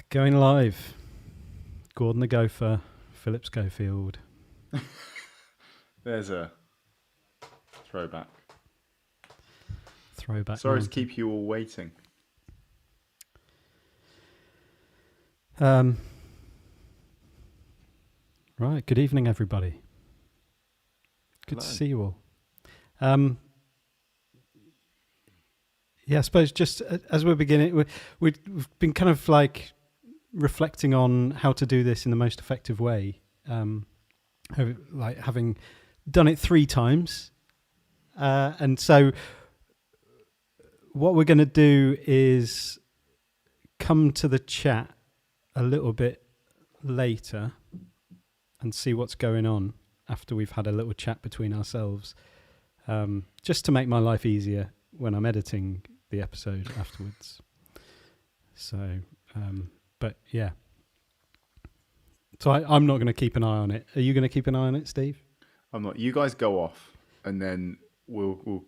Going live. Gordon the Gopher, Philip Schofield. There's a throwback. Sorry to keep you all waiting. Right, good evening, everybody. Good to see you all. I suppose just as we're beginning, we've been kind of like reflecting on how to do this in the most effective way. Having done it 3 times. And so what we're going to do is come to the chat a little bit later and see what's going on after we've had a little chat between ourselves, just to make my life easier when I'm editing the episode afterwards. So, but yeah. So I'm not going to keep an eye on it. Are you going to keep an eye on it, Steve? I'm not. You guys go off, and then we'll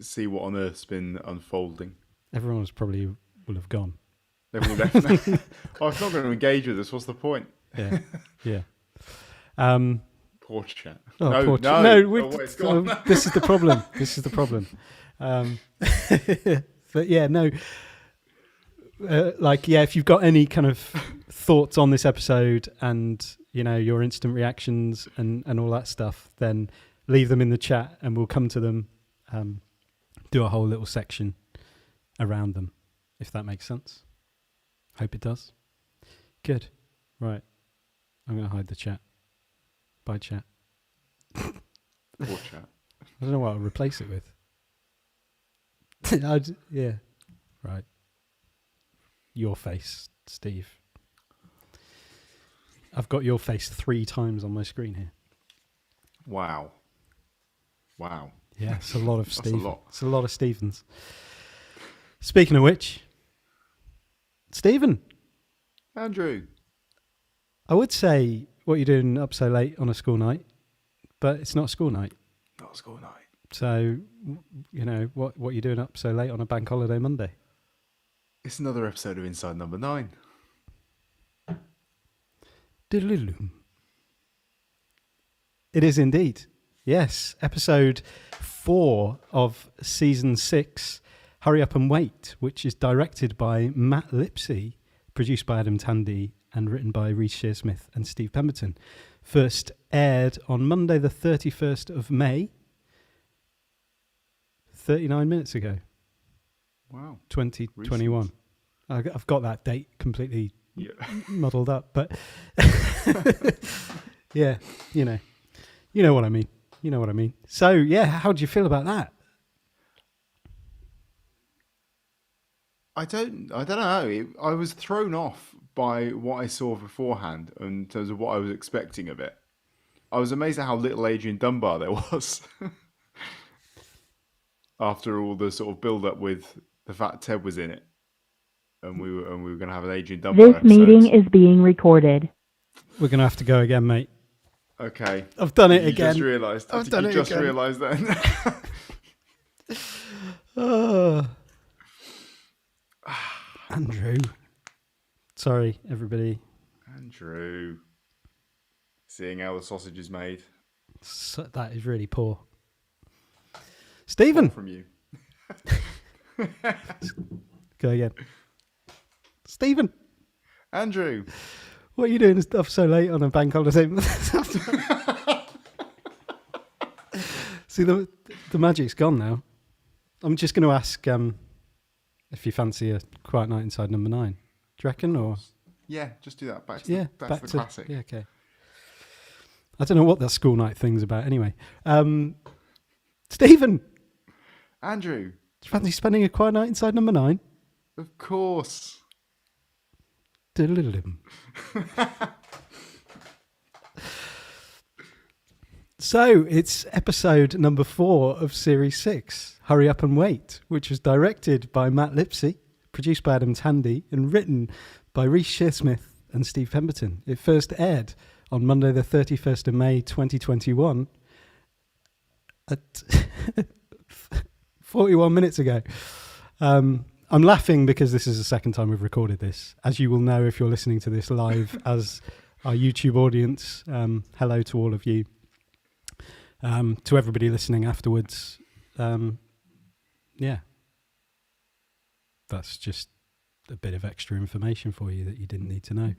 see what on earth's been unfolding. Everyone's probably will have gone. Everyone definitely. Oh, it's not going to engage with us. What's the point? Yeah, yeah. Poor chat. Oh, no, poor no. It's gone. This is the problem. This is the problem. But yeah, no. If you've got any kind of thoughts on this episode and, you know, your instant reactions and all that stuff, then leave them in the chat and we'll come to them, do a whole little section around them, if that makes sense. Hope it does. Good. Right. I'm going to hide the chat. Bye, chat. Poor chat. I don't know what I'll replace it with. Yeah. Right. Your face, Steve. I've got your face 3 times on my screen here. Wow. Yeah, it's a lot of Steve. That's a lot. It's a lot of Stephens. Speaking of which, Stephen. Andrew. I would say what you're doing up so late on a school night, but it's not a school night. Not a school night. So, you know, what you're doing up so late on a bank holiday Monday? It's another episode of Inside Number 9. It is indeed. Yes, episode 4 of season 6, Hurry Up and Wait, which is directed by Matt Lipsey, produced by Adam Tandy, and written by Reece Shearsmith and Steve Pemberton. First aired on Monday the 31st of May, 39 minutes ago. Wow. 2021. I've got that date completely muddled up, but yeah, you know what I mean. You know what I mean. So yeah, how do you feel about that? I don't know. I was thrown off by what I saw beforehand in terms of what I was expecting of it. I was amazed at how little Adrian Dunbar there was. After all the sort of build-up with the fact Ted was in it, and we were going to have an Adrian Dunbar This meeting is being recorded. We're going to have to go again, mate. Okay. I've done it again. Just realised. I've done it just again. realised then. Andrew. Sorry, everybody. Andrew. Seeing how the sausage is made. So, that is really poor. Stephen. From you. Go again. Stephen. Andrew. What are you doing up so late on a bank holiday? See, the magic's gone now. I'm just going to ask if you fancy a quiet night inside number 9. Do you reckon? Or yeah, just do that. Back to the classic. Yeah, okay. I don't know what that school night thing's about anyway. Stephen. Andrew. Do you fancy spending a quiet night inside number 9? Of course. So it's episode number 4 of series 6, Hurry Up and Wait, which was directed by Matt Lipsey, produced by Adam Tandy, and written by Reece Shearsmith and Steve Pemberton. It first aired on Monday the 31st of May 2021 at 41 minutes ago. I'm laughing because this is the second time we've recorded this. As you will know if you're listening to this live, as our YouTube audience, hello to all of you. To everybody listening afterwards, yeah. That's just a bit of extra information for you that you didn't need to know.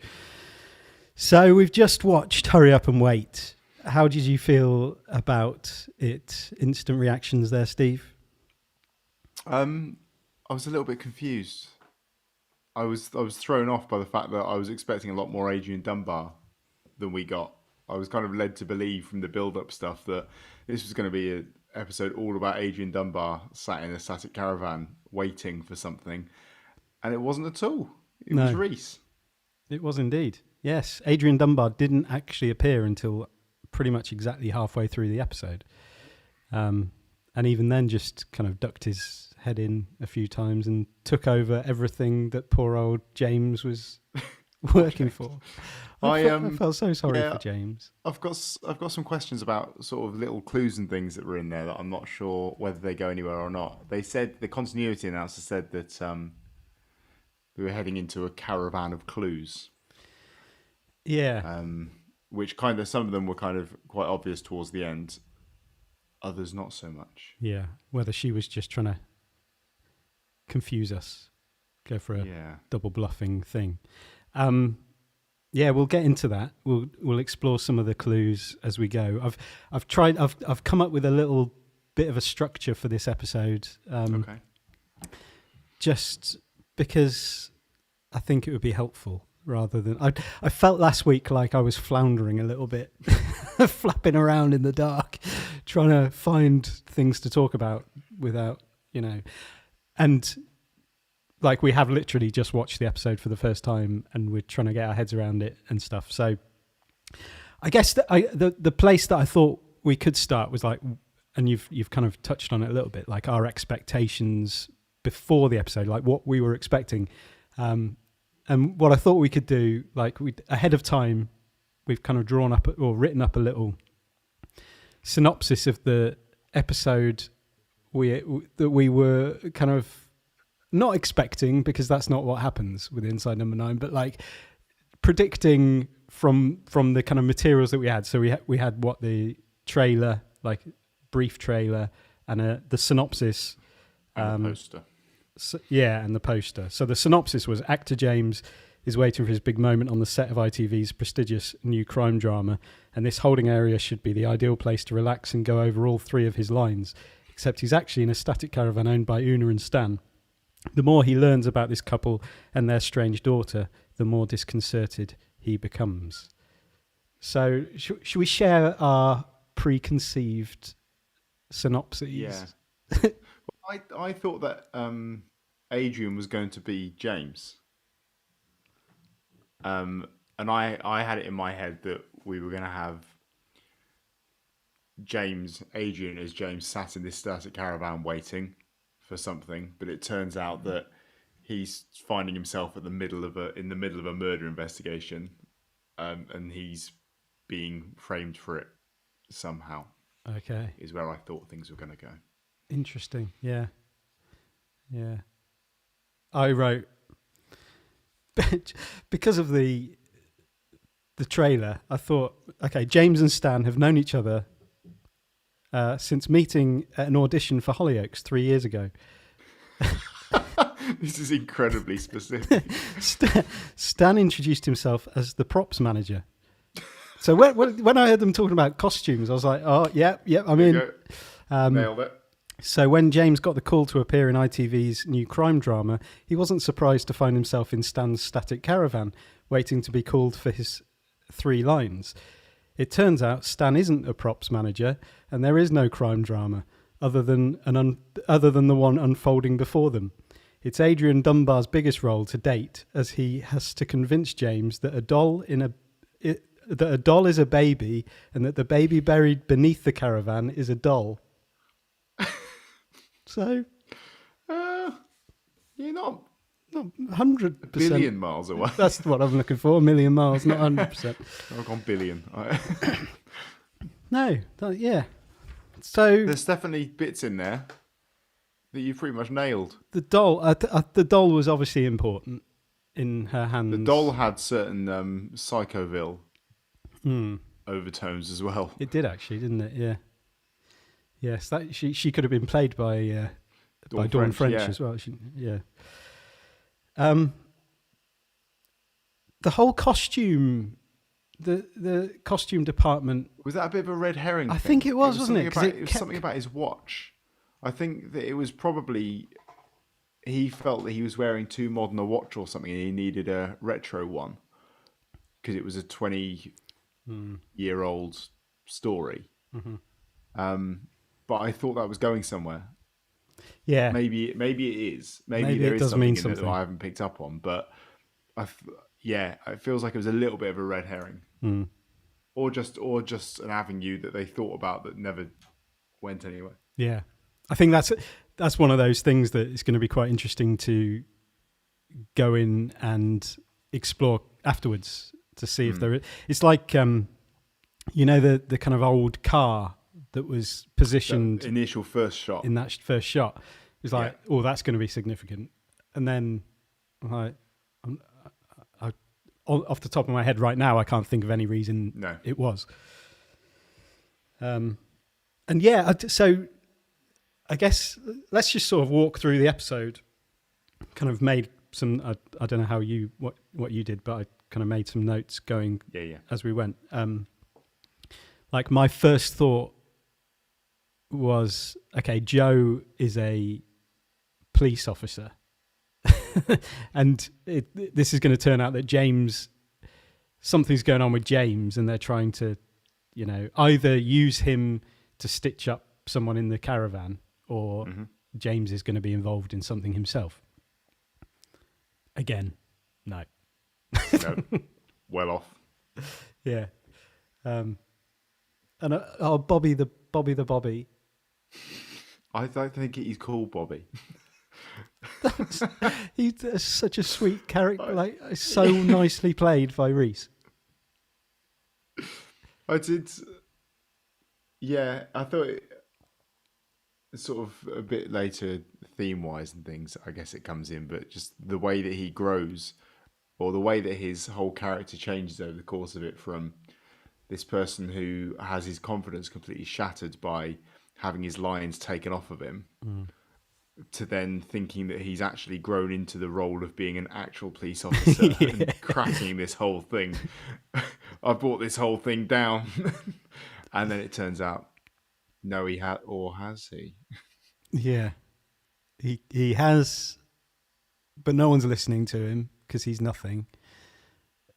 So we've just watched Hurry Up and Wait. How did you feel about it? Instant reactions there, Steve? I was a little bit confused. I was thrown off by the fact that I was expecting a lot more Adrian Dunbar than we got. I was kind of led to believe from the build-up stuff that this was going to be an episode all about Adrian Dunbar sat in a static caravan waiting for something, and it wasn't at all. It was Reese. It was indeed. Yes, Adrian Dunbar didn't actually appear until pretty much exactly halfway through the episode. And even then just kind of ducked his head in a few times and took over everything that poor old James was working for. I felt so sorry for James. I've got some questions about sort of little clues and things that were in there that I'm not sure whether they go anywhere or not. They said, the continuity announcer said that we were heading into a caravan of clues. Yeah. Which kind of, some of them were kind of quite obvious towards the end. Others not so much. Yeah. Whether she was just trying to confuse us, go for a double bluffing thing. Yeah, we'll get into that. We'll explore some of the clues as we go. I've come up with a little bit of a structure for this episode. Okay. Just because I think it would be helpful rather than I felt last week like I was floundering a little bit, flapping around in the dark, trying to find things to talk about without, and like we have literally just watched the episode for the first time and we're trying to get our heads around it and stuff. So I guess the place that I thought we could start was like, and you've kind of touched on it a little bit, like our expectations before the episode, like what we were expecting. And what I thought we could do, like ahead of time, we've kind of drawn up or written up a little synopsis of the episode that we were kind of not expecting, because that's not what happens with Inside Number 9, but like predicting from the kind of materials that we had. So we had what, the trailer, like brief trailer, and the synopsis. And the poster. So, and the poster. So the synopsis was actor James is waiting for his big moment on the set of ITV's prestigious new crime drama, and this holding area should be the ideal place to relax and go over all three of his lines, except he's actually in a static caravan owned by Una and Stan. The more he learns about this couple and their strange daughter, the more disconcerted he becomes. So should we share our preconceived synopses? Yeah. I thought that Adrian was going to be James. And I had it in my head that we were going to have Adrian as James sat in this static caravan waiting for something, but it turns out that he's finding himself in the middle of a murder investigation, and he's being framed for it somehow. Okay. Is where I thought things were going to go. Interesting. Yeah. I wrote, because of the trailer, I thought, okay, James and Stan have known each other since meeting at an audition for Hollyoaks 3 years ago. This is incredibly specific. Stan introduced himself as the props manager. So when I heard them talking about costumes, I was like, oh, yeah, I'm in. Nailed it. So when James got the call to appear in ITV's new crime drama, he wasn't surprised to find himself in Stan's static caravan, waiting to be called for his 3 lines. It turns out Stan isn't a props manager, and there is no crime drama other than the one unfolding before them. It's Adrian Dunbar's biggest role to date, as he has to convince James that a doll is a baby, and that the baby buried beneath the caravan is a doll. So, you're not 100%. billion miles away. That's what I'm looking for. 1,000,000 miles, not 100%. I've gone billion. No, yeah. So there's definitely bits in there that you pretty much nailed. The doll, the doll was obviously important in her hands. The doll had certain Psychoville Hmm. overtones as well. It did actually, didn't it? Yeah. Yes, that she could have been played by Dawn French yeah. as well. Yeah. The whole costume, the costume department. Was that a bit of a red herring? I thing? think it was, wasn't it? It was something about his watch. I think that it was probably he felt that he was wearing too modern a watch or something, and he needed a retro one because it was a 20-year-old story. Mm-hmm. But I thought that was going somewhere. Yeah. Maybe it is. Maybe Maybe there it is does something mean in it something. that I haven't picked up on. But it feels like it was a little bit of a red herring, or just an avenue that they thought about that never went anywhere. Yeah, I think that's one of those things that is going to be quite interesting to go in and explore afterwards to see if there is. It's like the kind of old car that was positioned The initial first shot. in that first shot. It's like, oh, that's going to be significant, and then like, off the top of my head right now, I can't think of any reason it was. And yeah, so I guess let's just sort of walk through the episode. Kind of made some. I don't know how what you did, but I kind of made some notes going as we went. Like my first thought was, okay, Joe is a police officer, and this is going to turn out that something's going on with James, and they're trying to, either use him to stitch up someone in the caravan, or James is going to be involved in something himself. Again, no. No, well off. Yeah. And Bobby the Bobby. I don't think he's called Bobby. He's such a sweet character, like so nicely played by Reese. I did. Yeah, I thought sort of a bit later theme-wise and things, I guess it comes in, but just the way that he grows, or the way that his whole character changes over the course of it, from this person who has his confidence completely shattered by having his lines taken off of him, to then thinking that he's actually grown into the role of being an actual police officer and cracking this whole thing. I brought this whole thing down. And then it turns out, no, he had, or has he? Yeah. He has, but no one's listening to him because he's nothing.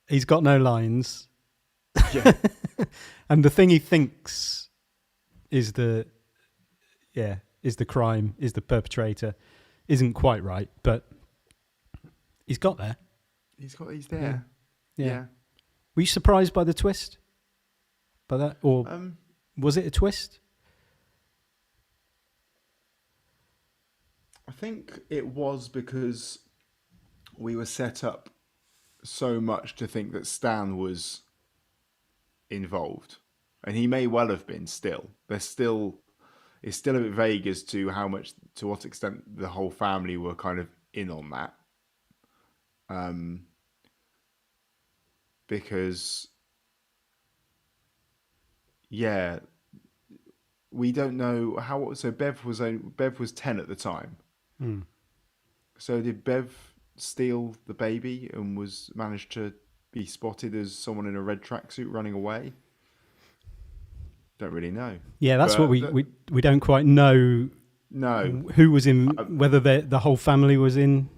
He's got no lines. Yeah. And the thing he thinks is the crime, is the perpetrator, isn't quite right, but he's got there. He's there. Yeah. Were you surprised by the twist? By that? Or was it a twist? I think it was because we were set up so much to think that Stan was involved. And he may well have been still. It's still a bit vague as to to what extent the whole family were kind of in on that. Because, we don't know how. So Bev was 10 at the time. So did Bev steal the baby and managed to be spotted as someone in a red tracksuit running away? Don't really know. Yeah, that's what we don't quite know. No, who was in? Whether the whole family was in.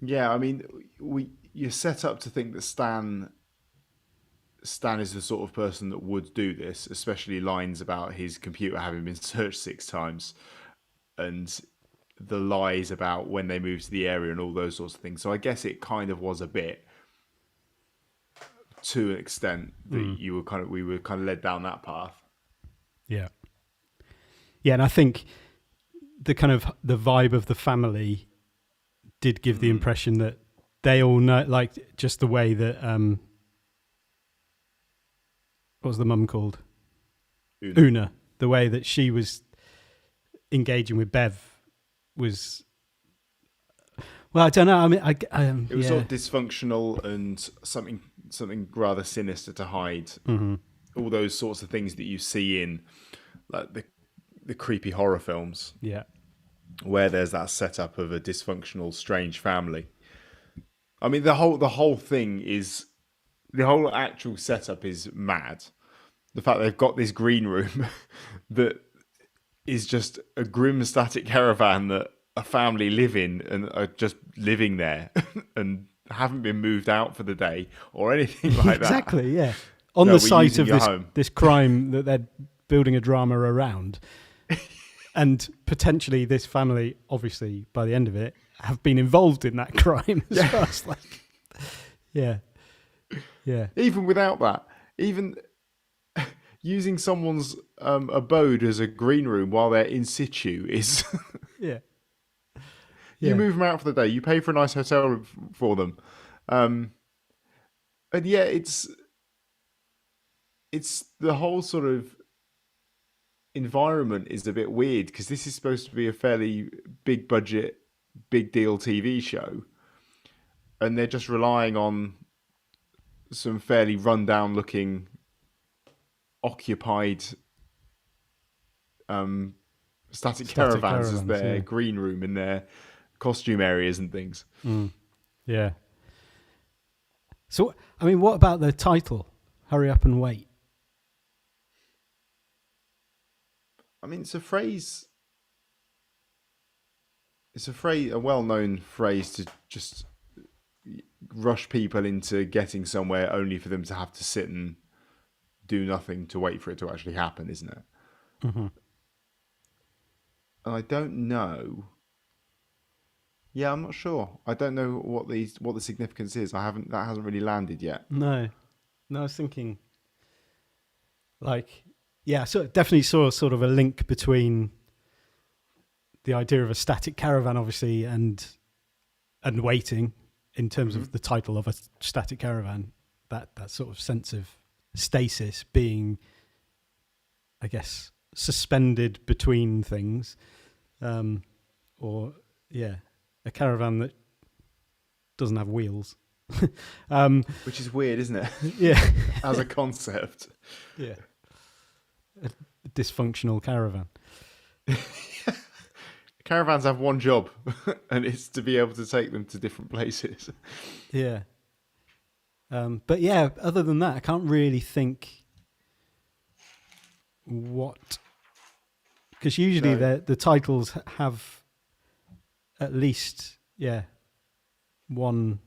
Yeah, I mean, you're set up to think that Stan is the sort of person that would do this, especially lines about his computer having been searched 6 times, and the lies about when they moved to the area and all those sorts of things. So I guess it kind of was a bit, to an extent, that we were kind of led down that path. Yeah. Yeah, and I think the vibe of the family did give the impression that they all know, like just the way that what was the mum called? Una. The way that she was engaging with Bev was. Well, I don't know. I mean, It was sort of dysfunctional and something rather sinister to hide. Mm-hmm. All those sorts of things that you see in like the creepy horror films. Yeah. Where there's that setup of a dysfunctional, strange family. I mean, the whole thing is, the whole actual setup is mad. The fact they've got this green room that is just a grim static caravan that a family live in and are just living there and haven't been moved out for the day or anything like that. Exactly, yeah. On the site of home. this crime that they're building a drama around. And potentially this family, obviously, by the end of it, have been involved in that crime as well. It's like, yeah. Even without that, even using someone's abode as a green room while they're in situ is... Yeah. You move them out for the day. You pay for a nice hotel room for them. And yeah, it's the whole sort of environment is a bit weird because this is supposed to be a fairly big budget, big deal TV show. And they're just relying on some fairly rundown looking occupied static caravans as their green room in their costume areas and things. Yeah. So, I mean, what about the title? Hurry up and wait. I mean, it's a well-known phrase to just rush people into getting somewhere only for them to have to sit and do nothing to wait for it to actually happen, isn't it? Mm-hmm. And I don't know. Yeah, I'm not sure. I don't know what the significance is. That hasn't really landed yet. No, I was thinking, like, yeah, so definitely saw sort of a link between the idea of a static caravan, obviously, and waiting in terms of the title of a static caravan. That sort of sense of stasis being, I guess, suspended between things, or a caravan that doesn't have wheels. Which is weird, isn't it? Yeah. As a concept. Yeah. A dysfunctional caravan. Caravans have one job, and it's to be able to take them to different places. Yeah. But yeah, other than that, I can't really think what... Because usually the titles have at least, one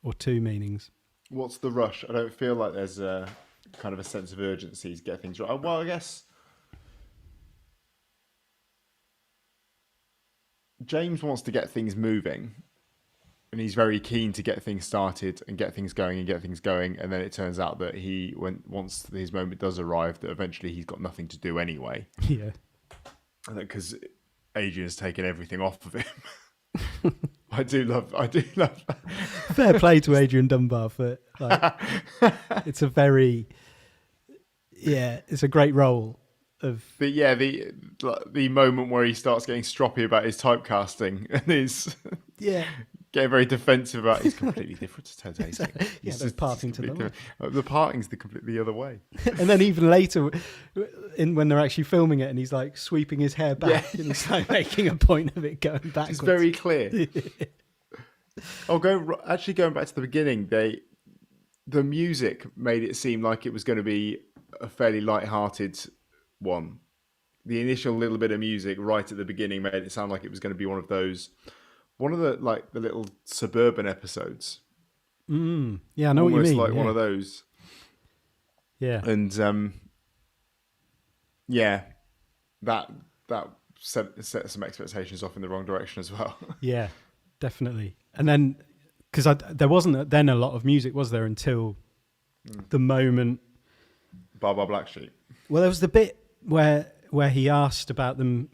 or two meanings. What's the rush? I don't feel like there's a kind of a sense of urgency to get things right. Well, I guess James wants to get things moving, and he's very keen to get things started and get things going. And then it turns out that once his moment does arrive, that eventually he's got nothing to do anyway. Yeah. Because Adrian's taken everything off of him. I do love that. Fair play to Adrian Dunbar for it's a very it's a great role of the moment where he starts getting stroppy about his typecasting and is getting very defensive about he's completely different to Ted Hastings. There's parting to them. The parting's the other way. And then even later, when they're actually filming it, and he's like sweeping his hair back, and he's like making a point of it going backwards. It's very clear. Going back to the beginning, the music made it seem like it was going to be a fairly light-hearted one. The initial little bit of music right at the beginning made it sound like it was going to be one of the little suburban episodes. Yeah, I know what you mean. Almost like one of those. Yeah. And that set some expectations off in the wrong direction as well. Yeah, definitely. And then, because there wasn't then a lot of music, was there, until the moment... Bar Black Sheep. Well, there was the bit where he asked about them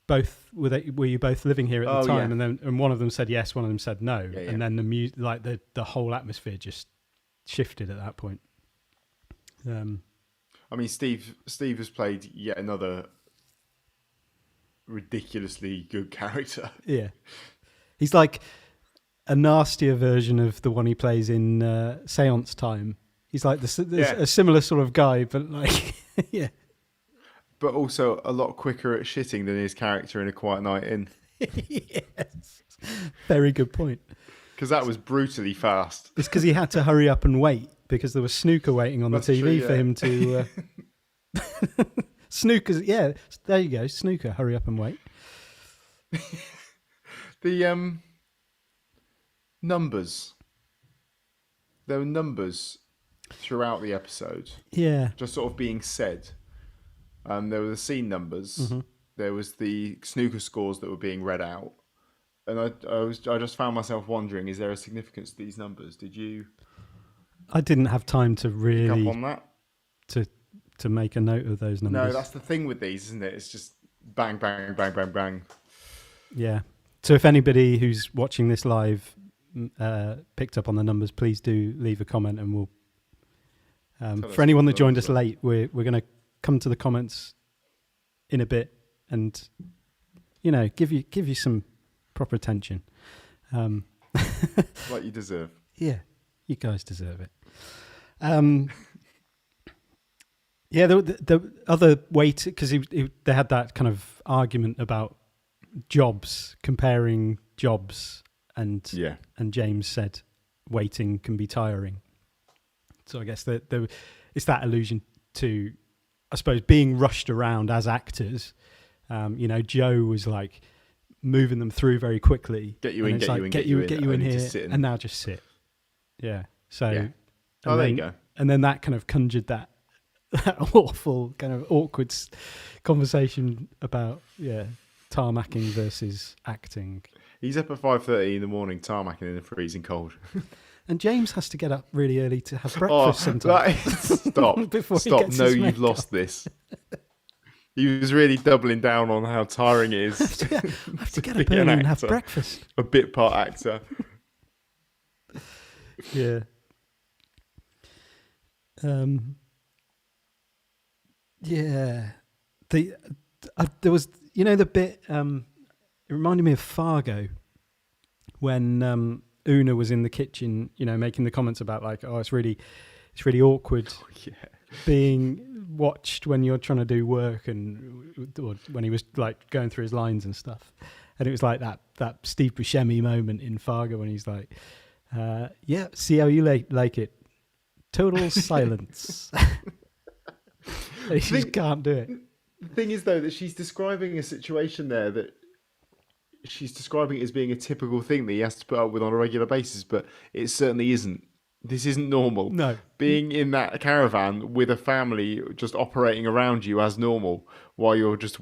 both. Were you both living here at the time? Yeah. And one of them said yes, one of them said no. Yeah. And then the whole atmosphere just shifted at that point. I mean, Steve has played yet another ridiculously good character. Yeah. He's like a nastier version of the one he plays in Seance Time. He's like a similar sort of guy, but like, yeah. But also a lot quicker at shitting than his character in A Quiet Night In. Yes. Very good point. Because that was brutally fast. It's because he had to hurry up and wait because there was snooker waiting on That's the TV true, yeah. for him to... Snooker's, yeah, there you go. Snooker, hurry up and wait. The numbers. There were numbers throughout the episode. Yeah. Just sort of being said. There were the scene numbers. Mm-hmm. There was the snooker scores that were being read out. And I just found myself wondering, is there a significance to these numbers? Did you I didn't have time to pick really... up on that? To make a note of those numbers. No, that's the thing with these, isn't it? It's just bang, bang, bang, bang, bang. Yeah. So if anybody who's watching this live picked up on the numbers, please do leave a comment, and we'll. For anyone that joined us late, we're going to come to the comments in a bit, and give you some proper attention. Like you deserve. Yeah, you guys deserve it. Yeah, the other way to, because they had that kind of argument about jobs, comparing jobs, and James said waiting can be tiring. So I guess it's that allusion to, I suppose, being rushed around as actors. Joe was like moving them through very quickly. Get you in here, and now just sit. Yeah. So. Yeah. Oh, there you go. And then that kind of conjured that awful kind of awkward conversation about tarmacking versus acting. He's up at 5:30 in the morning tarmacking in the freezing cold. And James has to get up really early to have breakfast sometimes. Stop. Stop. No, you've lost this. He was really doubling down on how tiring it is. I have to get up early and have breakfast. A bit part actor. Yeah. Yeah. There was, the bit, it reminded me of Fargo when Una was in the kitchen, making the comments about like, oh, it's really awkward being watched when you're trying to do work, or when he was like going through his lines and stuff. And it was like that Steve Buscemi moment in Fargo when he's like, see how you like it. Total silence. He just can't do it. The thing is, though, that she's describing a situation there that she's describing it as being a typical thing that he has to put up with on a regular basis, but it certainly isn't. This isn't normal. No. Being in that caravan with a family just operating around you as normal while you're just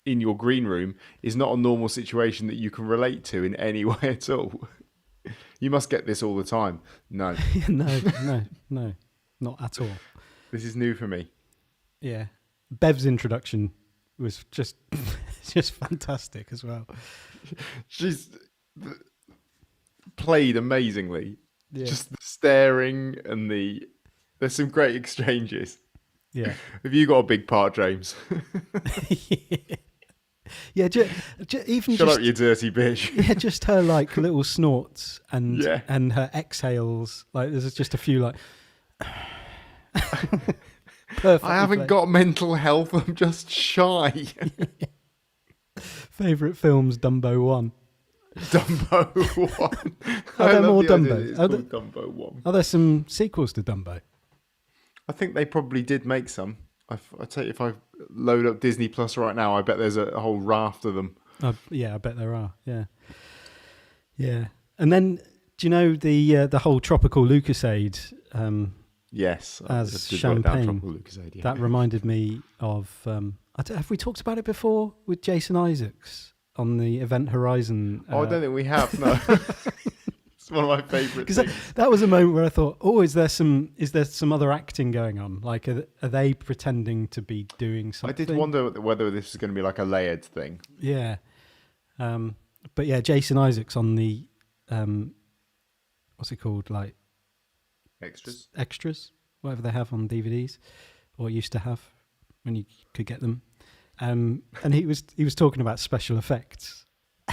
in your green room is not a normal situation that you can relate to in any way at all. You must get this all the time. No. No, not at all. This is new for me. Yeah. Bev's introduction was just fantastic as well. She's played amazingly. Yeah. Just the staring and there's some great exchanges. Yeah. Have you got a big part, James? Yeah, even shut up, you dirty bitch. Yeah, just her like little snorts and her exhales. Like there's just a few like. I haven't got mental health. I'm just shy. Favorite films: Dumbo 1. Dumbo 1. Are there more Dumbos? Dumbo 1. Are there some sequels to Dumbo? I think they probably did make some. I tell you, if I load up Disney Plus right now, I bet there's a whole raft of them. Yeah, I bet there are. Yeah. And then, do you know the whole tropical Lucasade? Yes, as champagne. Tropical Lucasade, yeah. That reminded me of. Have we talked about it before with Jason Isaacs on the Event Horizon? I don't think we have. No. It's one of my favourite things. That was a moment where I thought, oh, is there some other acting going on? Like, are they pretending to be doing something? I did wonder whether this was going to be like a layered thing. Yeah. But yeah, Jason Isaacs on the, what's it called? Like extras, whatever they have on DVDs, or used to have when you could get them. and he was talking about special effects,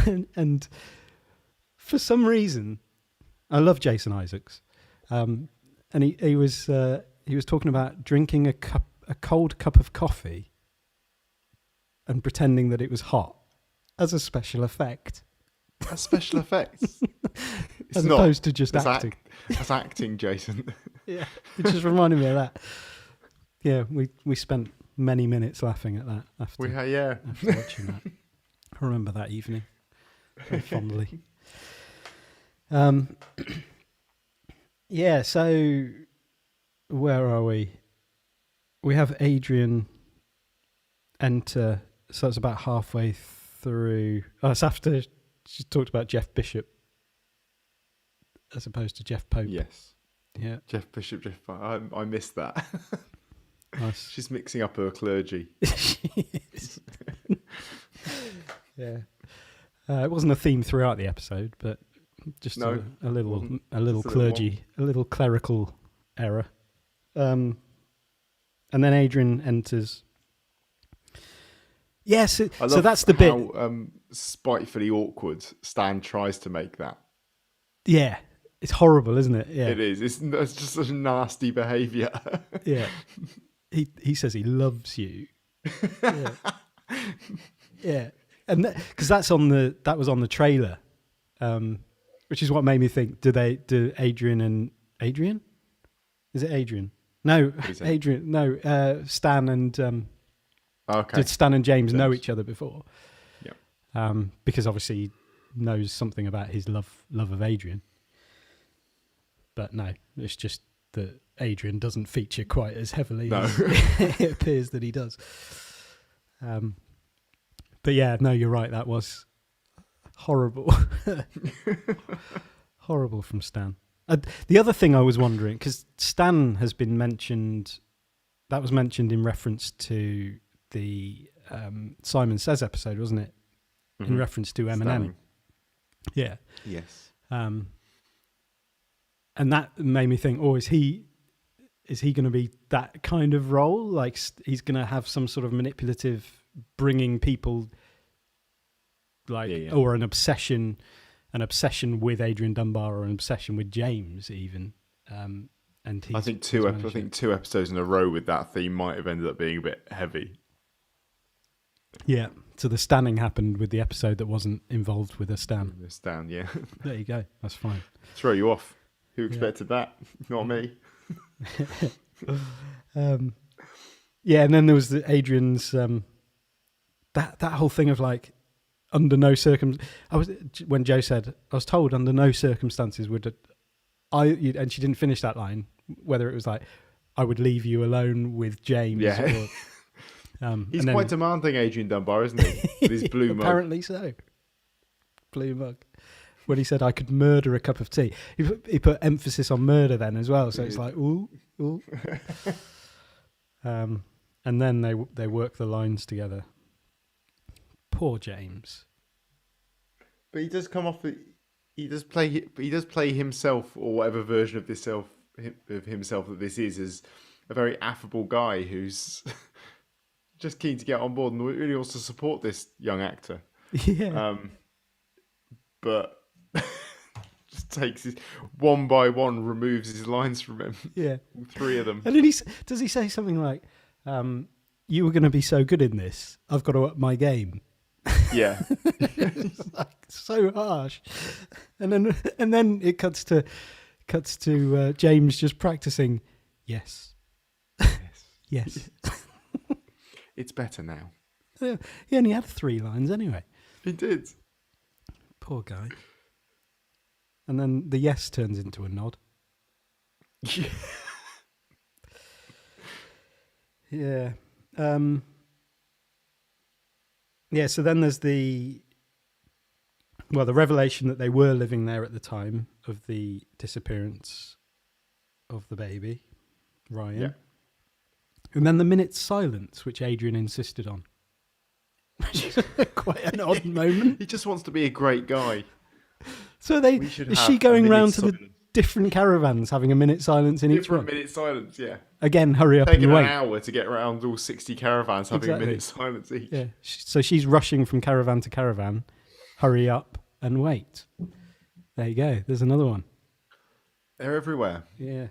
and for some reason, I love Jason Isaacs, and he was talking about drinking a cold cup of coffee and pretending that it was hot as a special effect. That's special effects. As opposed to just acting. That's acting, Jason. Yeah, it just reminded me of that. Yeah, we spent many minutes laughing at that after watching that. I remember that evening very fondly. Yeah, so where are we? We have Adrian enter, so it's about halfway through. Oh, it's after she talked about Jeff Bishop as opposed to Jeff Pope. Yes. Yeah. Jeff Bishop, I missed that. Nice. She's mixing up her clergy. She is. Yeah. It wasn't a theme throughout the episode, but just a little clergy, a little clerical error. And then Adrian enters. Yes, so that's the bit. How spitefully awkward Stan tries to make that. Yeah, it's horrible, isn't it? Yeah, it is. It's just such nasty behaviour. Yeah, he says he loves you. Yeah, yeah, and because that was on the trailer, which is what made me think: do Adrian and Adrian? Is it Adrian? No, Adrian. No, Stan and. Okay. Did Stan and James know each other before? Yeah. Because obviously he knows something about his love of Adrian. But no, it's just that Adrian doesn't feature quite as heavily as it appears that he does. But yeah, no, you're right. That was horrible. Horrible from Stan. The other thing I was wondering, because Stan has been mentioned, that was mentioned in reference to the Simon Says episode, wasn't it? Mm-hmm. In reference to Eminem. Stunning. Yeah. Yes. And that made me think, is he going to be that kind of role? Like he's going to have some sort of manipulative, bringing people, or an obsession with Adrian Dunbar, or an obsession with James even. And I think two episodes in a row with that theme might have ended up being a bit heavy. Yeah, so the Stanning happened with the episode that wasn't involved with a Stan. The Stan, yeah. There you go. That's fine. Throw you off. Who expected that? Not me. Yeah, and then there was Adrian's that whole thing of like under no when Joe said I was told under no circumstances would and she didn't finish that line, whether it was like I would leave you alone with James. Yeah. He's quite demanding, Adrian Dunbar, isn't he? With his blue mug. Apparently so. Blue mug. When he said I could murder a cup of tea, he put emphasis on murder then as well. So it's like ooh. And then they work the lines together. Poor James. But he does come off. He does play himself, or whatever version of himself that this is, as a very affable guy who's just keen to get on board and really wants to support this young actor. Yeah. But just takes his one by one, removes his lines from him. Yeah. 3 of them. And then does he say something like, you were going to be so good in this, I've got to up my game. Yeah. It's like so harsh. And then it cuts to James just practicing. Yes. Yes. It's better now. He only had 3 lines anyway. He did. Poor guy. And then the yes turns into a nod. Yeah. Yeah. Yeah, so then there's the revelation that they were living there at the time of the disappearance of the baby, Ryan. Yeah. And then the minute's silence, which Adrian insisted on. Which is quite an odd moment. He just wants to be a great guy. So is she going round to the different caravans having a minute silence in each Different one. minute silence, yeah. Again, hurry up Taking and an wait. hour to get around all 60 caravans having Exactly. a minute silence each. Yeah. So she's rushing from caravan to caravan. Hurry up and wait. There you go. There's another one. They're everywhere. Yeah.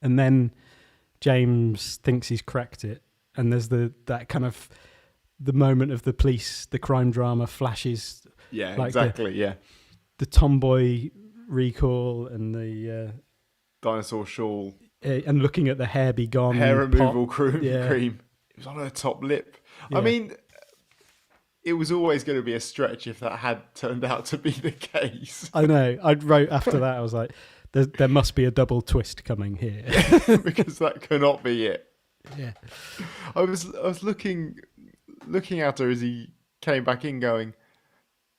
And then James thinks he's cracked it, and there's that kind of the moment of the police, the crime drama flashes. Yeah, like exactly, yeah. The tomboy recall and the Dinosaur shawl. and looking at the hair be gone. Hair removal pop. cream. Yeah. It was on her top lip. Yeah. I mean, it was always going to be a stretch if that had turned out to be the case. I know. I wrote after that, I was like, there must be a double twist coming here. Because that cannot be it. Yeah. I was looking at her as he came back in going,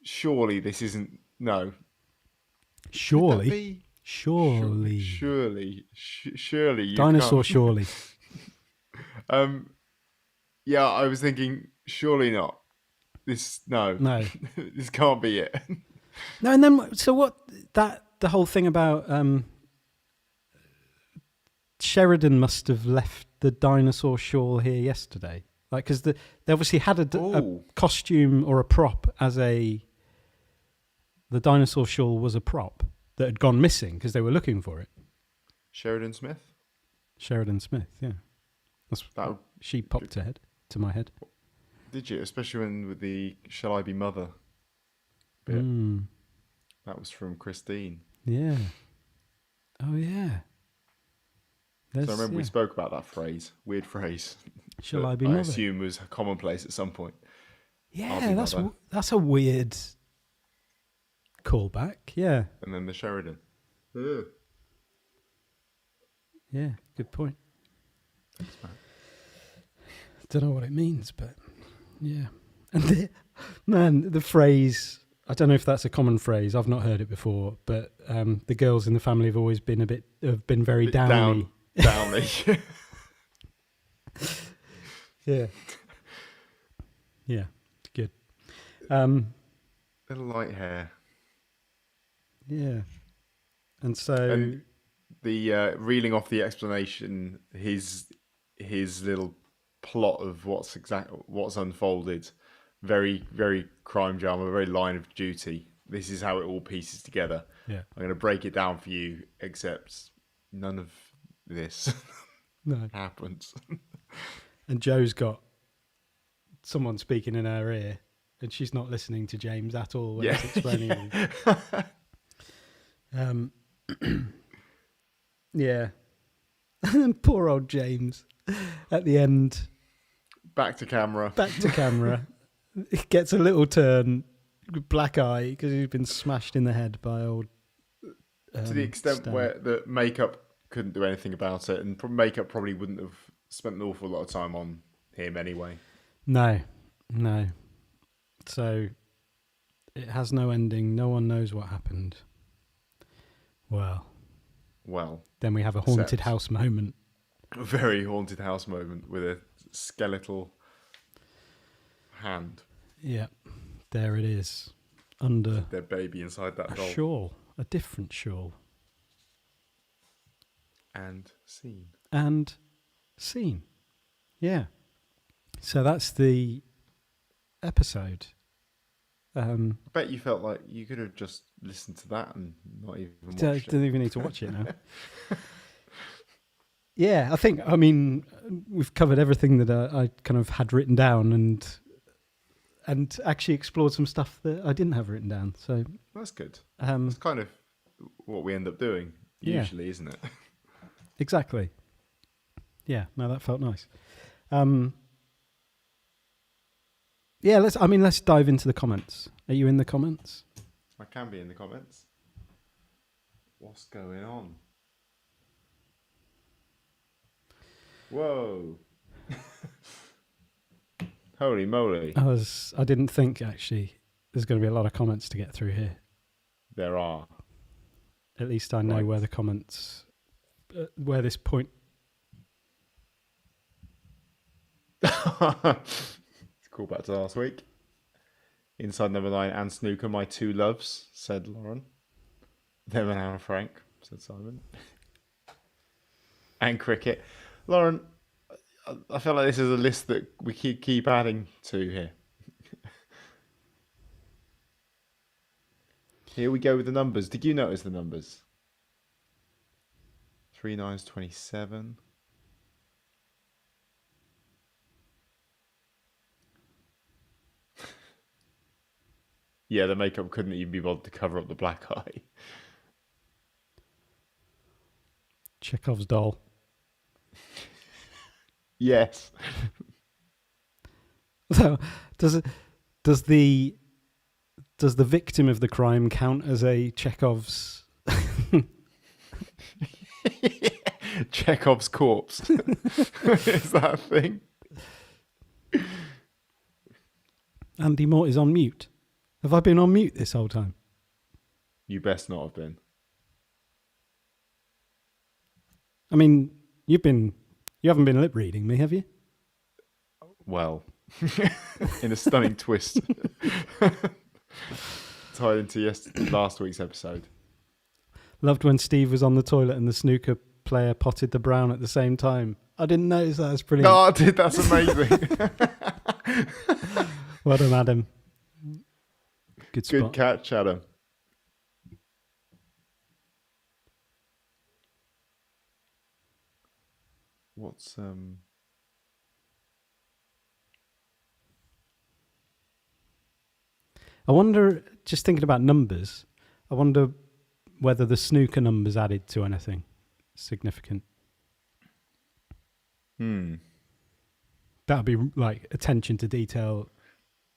surely this isn't... No. Surely. Surely. You Dinosaur can't. surely. Yeah, I was thinking, surely not. No. This can't be it. No, and then, so what, the whole thing about Sheridan must have left the dinosaur shawl here yesterday. Like, because they obviously had a costume or a prop the dinosaur shawl was a prop that had gone missing because they were looking for it. Sheridan Smith? Sheridan Smith, yeah. She popped to my head. Did you? Especially when with the Shall I Be Mother bit. That was from Christine. Yeah. Oh, yeah. So I remember we spoke about that phrase, weird phrase. Shall I be mother? I assume was commonplace at some point. Yeah, that's a weird callback. Yeah. And then the Sheridan. Yeah, good point. Don't know what it means, but yeah. And the phrase, I don't know if that's a common phrase. I've not heard it before, but the girls in the family have always been very downy. Downy. Yeah. Yeah, good. Little light hair. Yeah. And so the reeling off the explanation, his little plot of what's unfolded, very, very crime drama, very Line of Duty. This is how it all pieces together. Yeah. I'm going to break it down for you, except none of this happens. And Joe's got someone speaking in her ear, and she's not listening to James at all when he's explaining. Yeah. And then poor old James at the end. Back to camera. He gets a little turn, black eye, because he's been smashed in the head by old. To the extent Stan. where the makeup couldn't do anything about it, and makeup probably wouldn't have spent an awful lot of time on him anyway. No. So it has no ending. No one knows what happened. Well. Then we have a haunted house moment. A very haunted house moment with a skeletal hand. Yeah, there it is. Under their baby inside that doll. A shawl. A different shawl. And scene. Yeah. So that's the episode. I bet you felt like you could have just listened to that and not even watched it. Didn't even need to watch it now. Yeah, I mean, we've covered everything that I kind of had written down and actually explored some stuff that I didn't have written down. So that's good. That's kind of what we end up doing usually, isn't it? Exactly. Yeah, no, that felt nice. Yeah, let's dive into the comments. Are you in the comments? I can be in the comments. What's going on? Whoa. Holy moly. I didn't think actually there's going to be a lot of comments to get through here. There are. At least I know where the comments, where this point. Call back to last week. Inside number 9 and Snooker, my two loves, said Lauren. Them and Anne Frank, said Simon. And cricket. Lauren, I feel like this is a list that we keep adding to here. Here we go with the numbers. Did you notice the numbers? 3 9's 27. Yeah, the makeup couldn't even be bothered to cover up the black eye. Chekhov's doll. Yes. So does the victim of the crime count as a Chekhov's? Chekhov's corpse. Is that a thing? Andy Mort is on mute. Have I been on mute this whole time? You best not have been. I mean, you haven't been lip reading me, have you? Well, in a stunning twist. Tied into last week's episode. Loved when Steve was on the toilet and the snooker player potted the brown at the same time. I didn't notice that. That's brilliant. No, I did. That's amazing. Well done, Adam. Good spot. Good catch, Adam. What's I wonder, just thinking about numbers, I wonder whether the snooker numbers added to anything significant. That'd be like attention to detail.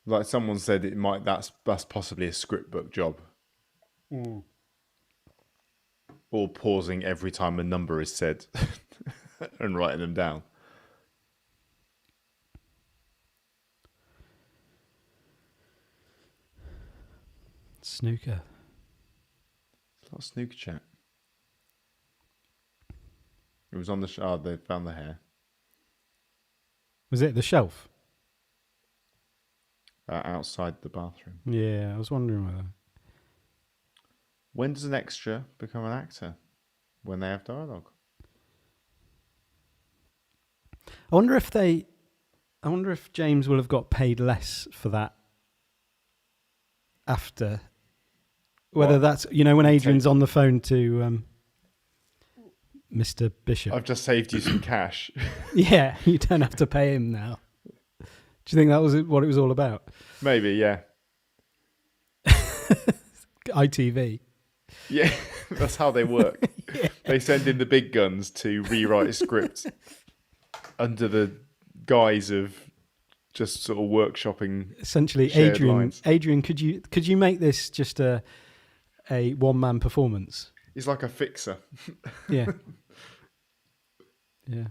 Like someone said, that's possibly a script book job. Or pausing every time a number is said and writing them down. Snooker. It's a lot of snooker chat. It was on the they found the hair. Was it the shelf? Outside the bathroom. Yeah, I was wondering whether. When does an extra become an actor? When they have dialogue. I wonder if James will have got paid less for that after. Whether that's, when Adrian's on the phone to Mr. Bishop. I've just saved you some cash. Yeah, you don't have to pay him now. Do you think that was what it was all about? Maybe, yeah. ITV. Yeah, that's how they work. Yeah. They send in the big guns to rewrite a script under the guise of just sort of workshopping. Essentially, shared lines. Adrian, could you make this just a one-man performance? He's like a fixer. Yeah. Yeah.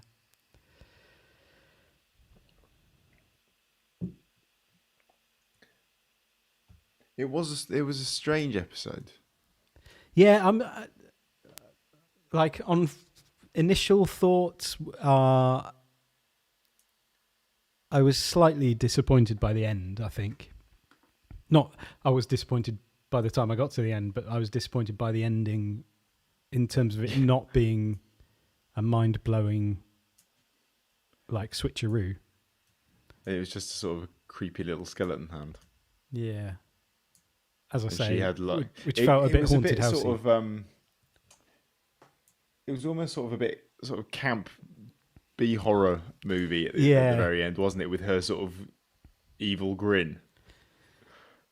It was a strange episode. Yeah, I'm like on initial thoughts I was slightly disappointed by the end, I think. Not I was disappointed by the time I got to the end, but I was disappointed by the ending in terms of it not being a mind-blowing like switcheroo. It was just a sort of a creepy little skeleton hand. Yeah. As I And say, she had which felt a bit haunted a bit housey. sort of it was almost sort of a bit sort of camp B horror movie at the very end, wasn't it? With her sort of evil grin.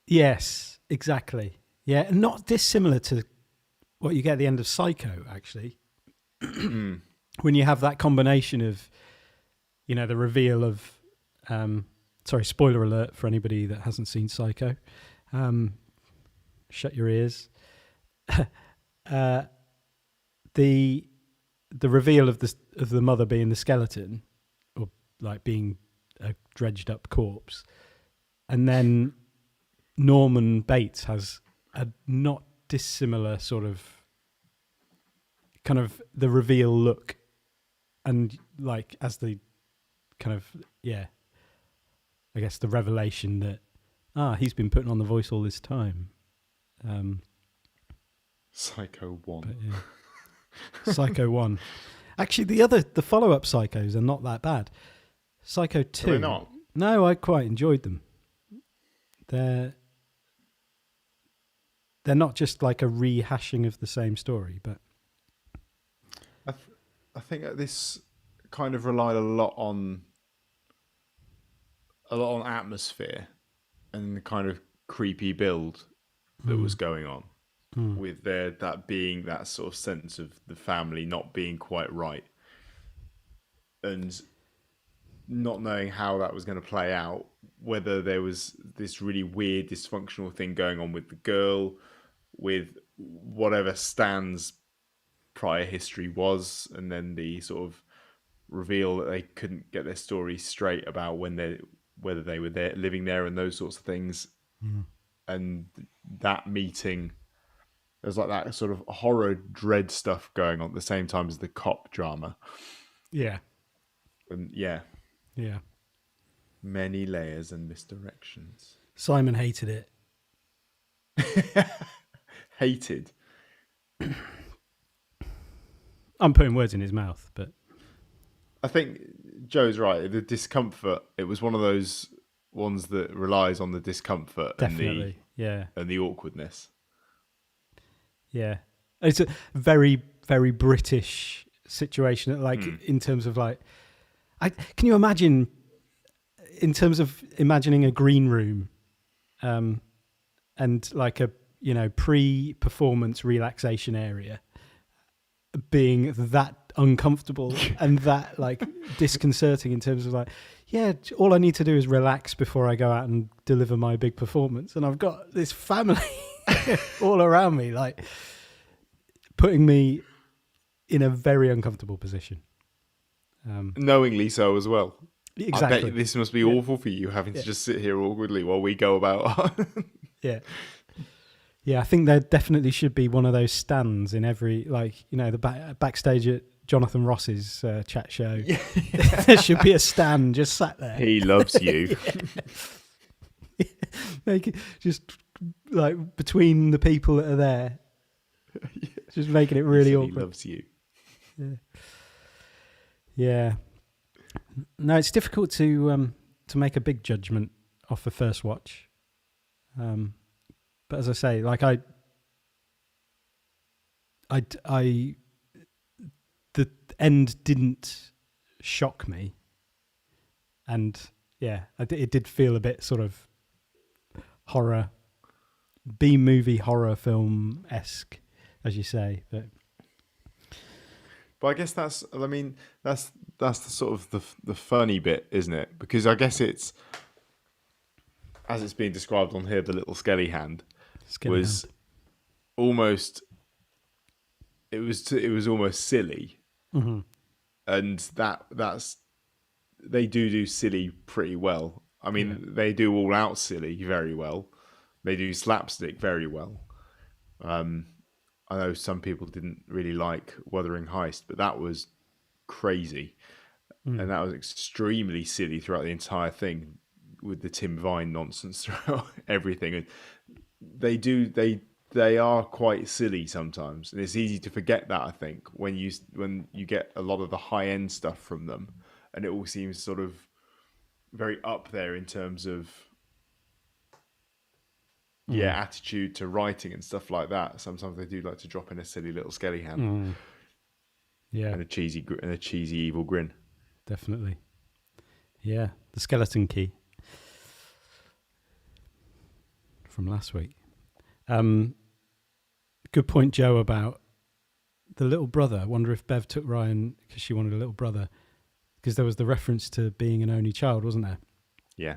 Yes, exactly. Yeah, and not dissimilar to what you get at the end of Psycho, actually. When you have that combination of, the reveal of, sorry, spoiler alert for anybody that hasn't seen Psycho. Shut your ears. The reveal of the mother being the skeleton, or like being a dredged up corpse, and then Norman Bates has a not dissimilar sort of kind of the reveal look, and like as the kind of I guess the revelation that he's been putting on the voice all this time. Psycho 1. But yeah. Psycho 1. Actually, the follow-up Psychos are not that bad. Psycho 2. Are they not? No, I quite enjoyed them. They're not just like a rehashing of the same story, but I think this kind of relied a lot on atmosphere and the kind of creepy build that was going on, with that being that sort of sense of the family not being quite right and not knowing how that was going to play out, whether there was this really weird dysfunctional thing going on with the girl, with whatever Stan's prior history was, and then the sort of reveal that they couldn't get their story straight about whether they were there living there and those sorts of things. And that meeting, there's like that sort of horror dread stuff going on at the same time as the cop drama. yeah, And yeah, many layers and misdirections. Simon hated it. Hated. I'm putting words in his mouth, but I think Joe's right. The discomfort, it was one of those ones that relies on the discomfort definitely, and the awkwardness. Yeah. It's a very, very British situation, like in terms of like, can you imagine, in terms of imagining a green room, and like a, pre-performance relaxation area being that uncomfortable and that like disconcerting in terms of like, all I need to do is relax before I go out and deliver my big performance, and I've got this family all around me, like putting me in a very uncomfortable position. Knowingly so as well. Exactly. I bet this must be awful for you, having to just sit here awkwardly while we go about. Yeah, I think there definitely should be one of those stands in every, like, the backstage at Jonathan Ross's chat show. There should be a stand just sat there. He loves you. Make it just like between the people that are there, just making it really awkward. He loves you. Yeah. No, it's difficult to make a big judgment off the first watch. But as I say, like the end didn't shock me, and it did feel a bit sort of horror, B-movie horror film-esque, as you say. But I guess that's the sort of the funny bit, isn't it? Because I guess it's, as it's being described on here, the little skelly hand was almost, it was almost silly, and that's they do silly pretty well. I mean, they do all out silly very well. They do slapstick very well. I know some people didn't really like Wuthering Heist, but that was crazy, and that was extremely silly throughout the entire thing, with the Tim Vine nonsense throughout everything. And they are quite silly sometimes, and it's easy to forget that, I think, when you get a lot of the high end stuff from them, and it all seems sort of very up there in terms of attitude to writing and stuff like that. Sometimes they do like to drop in a silly little skelly hand, and a cheesy evil grin. Definitely, yeah. The skeleton key from last week. Good point, Joe, about the little brother. I wonder if Bev took Ryan because she wanted a little brother, because there was the reference to being an only child, wasn't there? Yeah.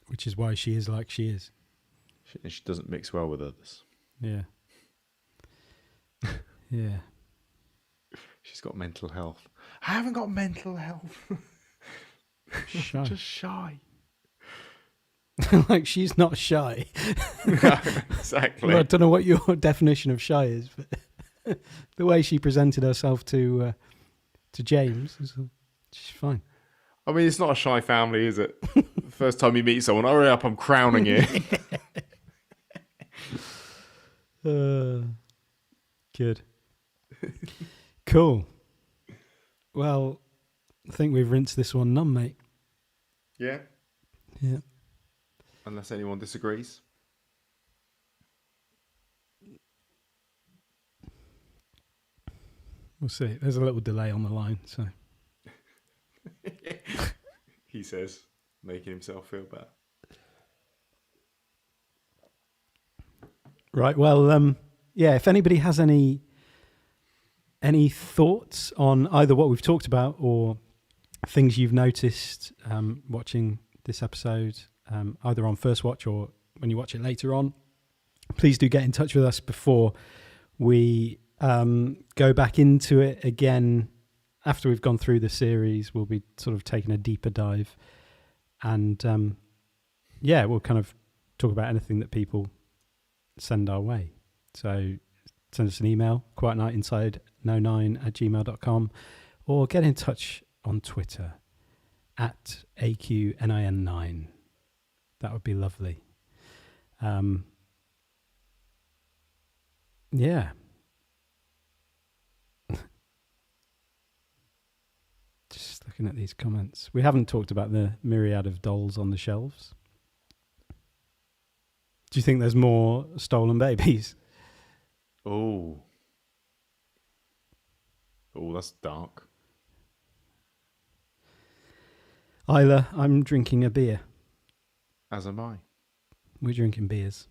Which is why she is like she is. She doesn't mix well with others. Yeah. Yeah. She's got mental health. I haven't got mental health. Shy. Just shy. Like, she's not shy. Exactly. Well, I don't know what your definition of shy is, but the way she presented herself to James, she's fine. I mean, it's not a shy family, is it? First time you meet someone, hurry up, I'm crowning you. Good. Cool. Well, I think we've rinsed this one numb, mate. Yeah. Yeah. Unless anyone disagrees. We'll see. There's a little delay on the line, so. He says, making himself feel better. Right. Well, yeah. If anybody has any thoughts on either what we've talked about or things you've noticed watching this episode, either on first watch or when you watch it later on, please do get in touch with us before we go back into it again. After we've gone through the series, we'll be sort of taking a deeper dive, and yeah, we'll kind of talk about anything that people send our way. So send us an email, quietnightinside09@gmail.com, or get in touch on Twitter at AQNIN9. That would be lovely. Yeah. Just looking at these comments. We haven't talked about the myriad of dolls on the shelves. Do you think there's more stolen babies? Oh, that's dark. Isla, I'm drinking a beer. As am I. We're drinking beers.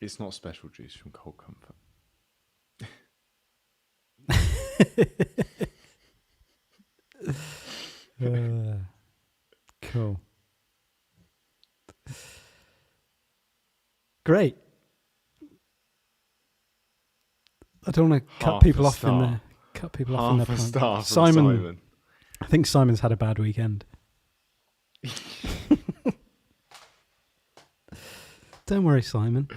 It's not special juice from Cold Comfort. Cool. Great. I don't want to cut people off in their Half a star from Simon. I think Simon's had a bad weekend. Don't worry, Simon.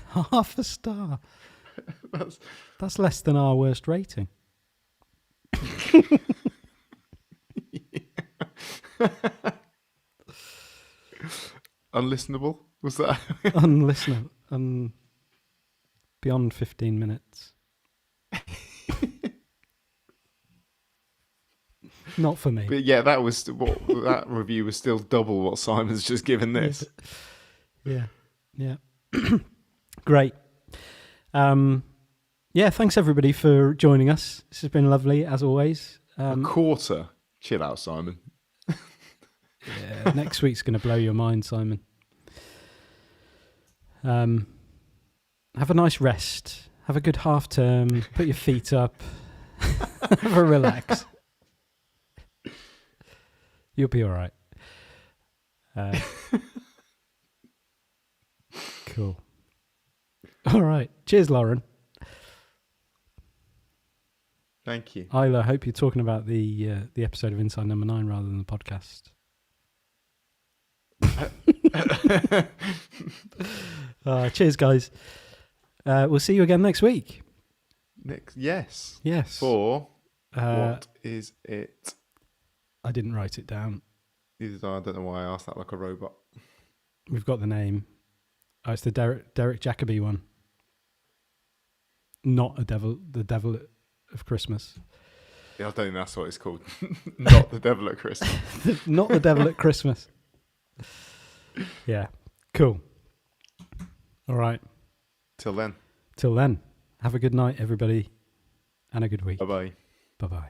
Half a star. That's less than our worst rating. Unlistenable? Was that? Unlistenable. Beyond 15 minutes. Not for me. But yeah, that review was still double what Simon's just given this. Yeah. Great. Yeah, thanks everybody for joining us. This has been lovely as always. A quarter. Chill out, Simon. Yeah, next week's going to blow your mind, Simon. Have a nice rest. Have a good half term. Put your feet up. Have a relax. You'll be all right. Cool. All right. Cheers, Lauren. Thank you. Isla, I hope you're talking about the episode of Inside Number 9 rather than the podcast. Cheers, guys. We'll see you again next week. Yes. For what is it? I didn't write it down. I don't know why I asked that like a robot. We've got the name. Oh, it's the Derek Jacobi one. Not the Devil of Christmas. Yeah, I don't think that's what it's called. Not the Devil at Christmas. Not the Devil at Christmas. Yeah. Cool. All right. Till then. Till then. Have a good night, everybody, and a good week. Bye-bye. Bye-bye.